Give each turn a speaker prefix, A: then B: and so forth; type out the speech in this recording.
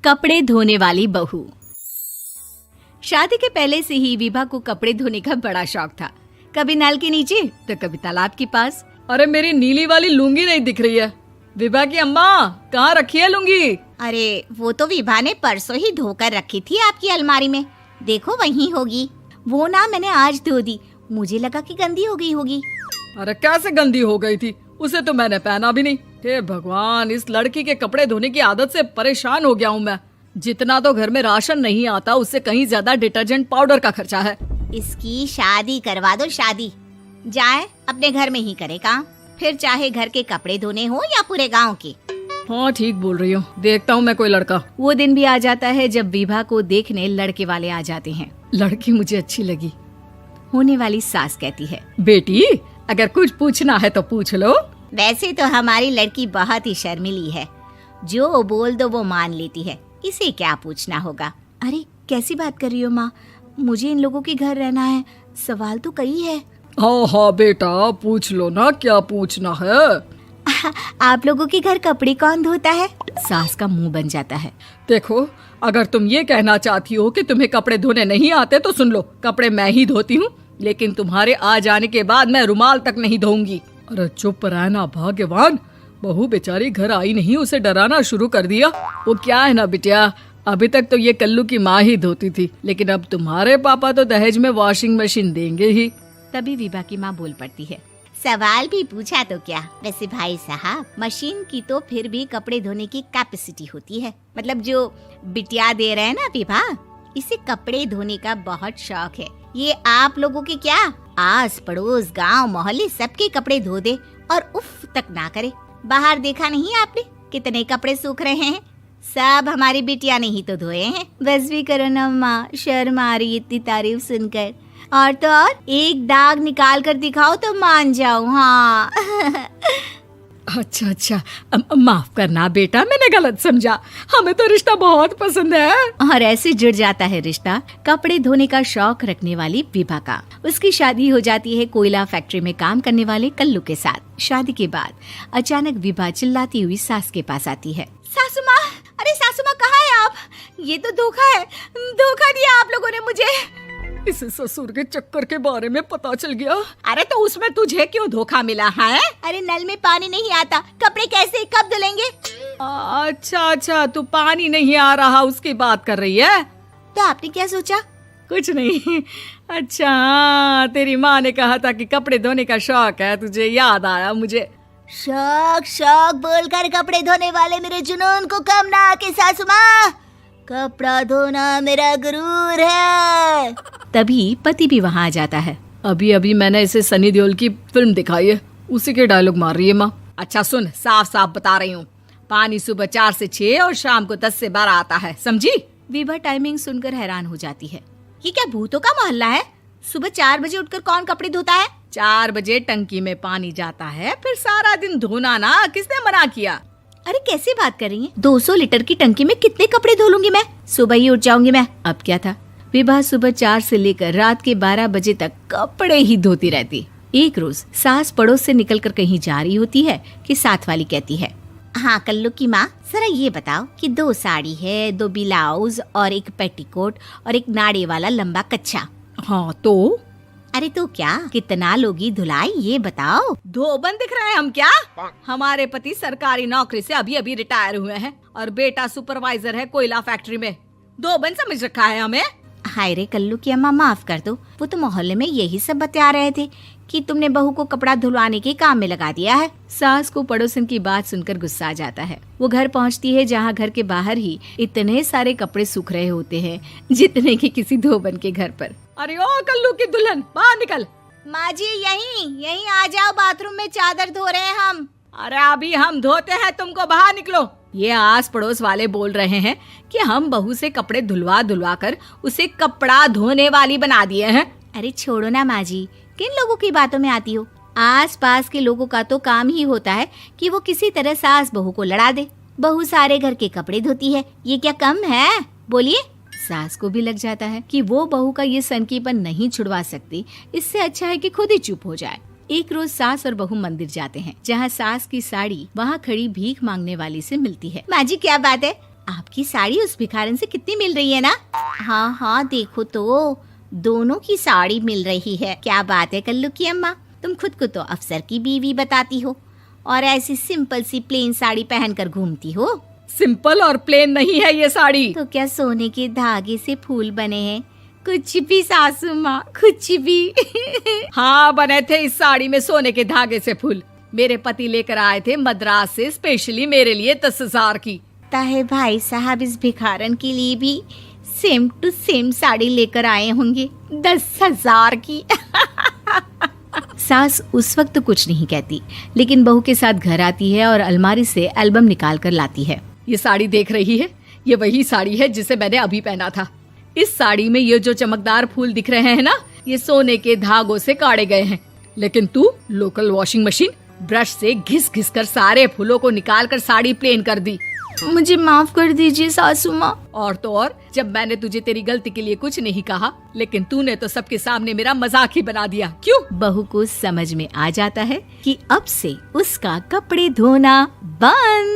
A: कपड़े धोने वाली बहू। शादी के पहले से ही विभा को कपड़े धोने का बड़ा शौक था। कभी नल के नीचे तो कभी तालाब के पास।
B: अरे मेरी नीली वाली लुंगी नहीं दिख रही है। विभा की अम्मा, कहाँ रखी है लुंगी?
C: अरे वो तो विभा ने परसों ही धोकर रखी थी आपकी अलमारी में, देखो वहीं होगी। वो ना मैंने आज धो दी, मुझे लगा कि गंदी हो गई होगी।
B: अरे कैसे गंदी हो गई थी? उसे तो मैंने पहना भी नहीं। हे भगवान, इस लड़की के कपड़े धोने की आदत से परेशान हो गया हूँ मैं। जितना तो घर में राशन नहीं आता, उससे कहीं ज्यादा डिटर्जेंट पाउडर का खर्चा है।
C: इसकी शादी करवा दो, शादी जाए अपने घर में ही करे काम, फिर चाहे घर के कपड़े धोने हो या पूरे गांव के।
B: हाँ ठीक बोल रही हो, देखता हूँ मैं कोई लड़का।
A: वो दिन भी आ जाता है जब विभा को देखने लड़के वाले आ जाते हैं।
B: लड़की मुझे अच्छी लगी।
A: होने वाली सास कहती है,
B: बेटी अगर कुछ पूछना है तो पूछ लो।
C: वैसे तो हमारी लड़की बहुत ही शर्मीली है, जो बोल दो वो मान लेती है, इसे क्या पूछना होगा।
A: अरे कैसी बात कर रही हो माँ, मुझे इन लोगों के घर रहना है, सवाल तो कई है।
B: हाँ हाँ बेटा, पूछ लो ना, क्या पूछना है।
A: आप लोगों के घर कपड़े कौन धोता है? सास का मुंह बन जाता है।
B: देखो, अगर तुम ये कहना चाहती हो कि तुम्हें कपड़े धोने नहीं आते तो सुन लो, कपड़े मैं ही धोती हूँ, लेकिन तुम्हारे आ जाने के बाद मैं रुमाल तक नहीं धोऊंगी। अरे चुप रहना भाग्यवान, बहू बेचारी घर आई नहीं, उसे डराना शुरू कर दिया। वो क्या है ना बिटिया, अभी तक तो ये कल्लू की माँ ही धोती थी, लेकिन अब तुम्हारे पापा तो दहेज में वॉशिंग मशीन देंगे ही।
A: तभी विभा की माँ बोल पड़ती है,
C: सवाल भी पूछा तो क्या। वैसे भाई साहब, मशीन की तो फिर भी कपड़े धोने की कैपेसिटी होती है। मतलब जो बिटिया दे रहे हैं ना विभा, इसे कपड़े धोने का बहुत शौक है। ये आप लोगों के क्या, आस पड़ोस गांव मोहल्ले सबके कपड़े धो दे और उफ तक ना करे। बाहर देखा नहीं आपने कितने कपड़े सूख रहे हैं? सब हमारी बिटिया ने ही तो धोए हैं।
A: बस भी करो ना माँ, शर्म आ रही इतनी तारीफ सुनकर। और तो और एक दाग निकाल कर दिखाओ तो मान जाओ। हाँ
B: अच्छा, माफ करना बेटा, मैंने गलत समझा। हमें तो रिश्ता बहुत पसंद है।
A: और ऐसे जुड़ जाता है रिश्ता कपड़े धोने का शौक रखने वाली विभा का। उसकी शादी हो जाती है कोयला फैक्ट्री में काम करने वाले कल्लू के साथ। शादी के बाद अचानक विभा चिल्लाती हुई सास के पास आती है।
C: सासू माँ, अरे सासू माँ कहाँ है आप? ये तो धोखा है, धोखा दिया आप लोगों ने मुझे।
B: इसे ससुर के चक्कर के बारे में पता चल गया।
C: अरे तो उसमें तुझे क्यों धोखा मिला है? अरे नल में पानी नहीं आता, कपड़े कैसे कब धुलेंगे?
B: अच्छा, तू पानी नहीं आ रहा उसकी बात कर रही है।
C: तो आपने क्या सोचा?
B: कुछ नहीं। अच्छा, तेरी माँ ने कहा था कि कपड़े धोने का शौक है तुझे, याद आया मुझे।
C: शौक बोलकर कपड़े धोने वाले मेरे जुनून को कम ना आके सासू माँ, कपड़ा धोना मेरा गुरूर है।
A: तभी पति भी वहाँ आ जाता है।
B: अभी मैंने इसे सनी देओल की फिल्म दिखाई है, उसी के डायलॉग मार रही है माँ। अच्छा सुन, साफ बता रही हूँ, पानी सुबह 4 से 6 और शाम को 10 से 12 आता है, समझी?
A: विभा टाइमिंग सुनकर हैरान हो जाती है।
C: ये क्या भूतों का मोहल्ला है? सुबह 4 बजे उठकर कौन कपड़े धोता है?
B: 4 बजे टंकी में पानी जाता है, फिर सारा दिन धोना ना, किसने मना किया?
A: अरे कैसी बात कर रही हैं? 200 लीटर की टंकी में कितने कपड़े धो लूंगी मैं, सुबह ही उठ जाऊंगी मैं। अब क्या था, विभा सुबह 4 से लेकर रात के 12 बजे तक कपड़े ही धोती रहती। एक रोज सास पड़ोस से निकलकर कहीं जा रही होती है कि साथ वाली कहती है,
C: हाँ कल्लू की माँ, जरा ये बताओ कि 2 साड़ी है, 2 ब्लाउज और एक पेटीकोट और एक नाड़े वाला लंबा कच्छा।
B: हाँ तो?
C: अरे तो क्या, कितना लोगी धुलाई ये बताओ।
B: धोबन दिख रहे हैं हम क्या? हमारे पति सरकारी नौकरी से अभी रिटायर हुए हैं और बेटा सुपरवाइजर है कोयला फैक्ट्री में। धोबन समझ रखा है हमें।
C: हाय रे कल्लू की अम्मा, माफ कर दो, वो तो मोहल्ले में यही सब बता रहे थे कि तुमने बहू को कपड़ा धुलवाने के काम में लगा दिया है।
A: सास को पड़ोसन की बात सुनकर गुस्सा आ जाता है। वो घर पहुंचती है जहां घर के बाहर ही इतने सारे कपड़े सूख रहे होते हैं जितने कि किसी धोबन के घर पर।
B: अरे ओ कल्लू की दुल्हन, बाहर निकल।
C: माँ जी यहीं आ जाओ, बाथरूम में चादर धो रहे हैं हम।
B: अरे अभी हम धोते हैं, तुमको बाहर निकलो। ये आस पड़ोस वाले बोल रहे हैं कि हम बहू से कपड़े धुलवा कर उसे कपड़ा धोने वाली बना दिए हैं।
A: अरे छोड़ो ना माँ जी, किन लोगों की बातों में आती हो? आस पास के लोगों का तो काम ही होता है कि वो किसी तरह सास बहू को लड़ा दे। बहू सारे घर के कपड़े धोती है, ये क्या कम है? बोलिए। सास को भी लग जाता है कि वो बहू का ये सनकीपन नहीं छुड़वा सकती, इससे अच्छा है कि खुद ही चुप हो जाए। एक रोज सास और बहू मंदिर जाते हैं, जहाँ सास की साड़ी वहाँ खड़ी भीख मांगने वाली से मिलती है।
C: माँ जी क्या बात है, आपकी साड़ी उस भिखारन से कितनी मिल रही है ना? हाँ हाँ देखो तो, दोनों की साड़ी मिल रही है। क्या बात है कल्लू की अम्मा, तुम खुद को तो अफसर की बीवी बताती हो और ऐसी सिंपल सी प्लेन साड़ी पहनकर घूमती हो।
B: सिंपल और प्लेन नहीं है ये साड़ी।
C: तो क्या सोने के धागे से फूल बने हैं? कुछ भी सासू माँ, कुछ भी।
B: हाँ बने थे इस साड़ी में सोने के धागे से फूल। मेरे पति लेकर आए थे मद्रास से स्पेशली मेरे लिए 10,000 की।
C: ताहे भाई साहब इस भिखारन के लिए भी सेम टू सेम साड़ी लेकर आए होंगे 10,000 की।
A: सास उस वक्त तो कुछ नहीं कहती, लेकिन बहू के साथ घर आती है और अलमारी से एल्बम निकाल कर लाती है।
B: ये साड़ी देख रही है, ये वही साड़ी है जिसे मैंने अभी पहना था। इस साड़ी में ये जो चमकदार फूल दिख रहे हैं ना, ये सोने के धागों से काढ़े गए हैं। लेकिन तू लोकल वॉशिंग मशीन ब्रश से घिस घिस कर सारे फूलों को निकाल कर साड़ी प्लेन कर दी।
A: मुझे माफ कर दीजिए सासू माँ।
B: और तो और, जब मैंने तुझे तेरी गलती के लिए कुछ नहीं कहा, लेकिन तूने तो सबके सामने मेरा मजाक ही बना दिया। क्यों?
A: बहू को समझ में आ जाता है कि अब से उसका कपड़े धोना बंद।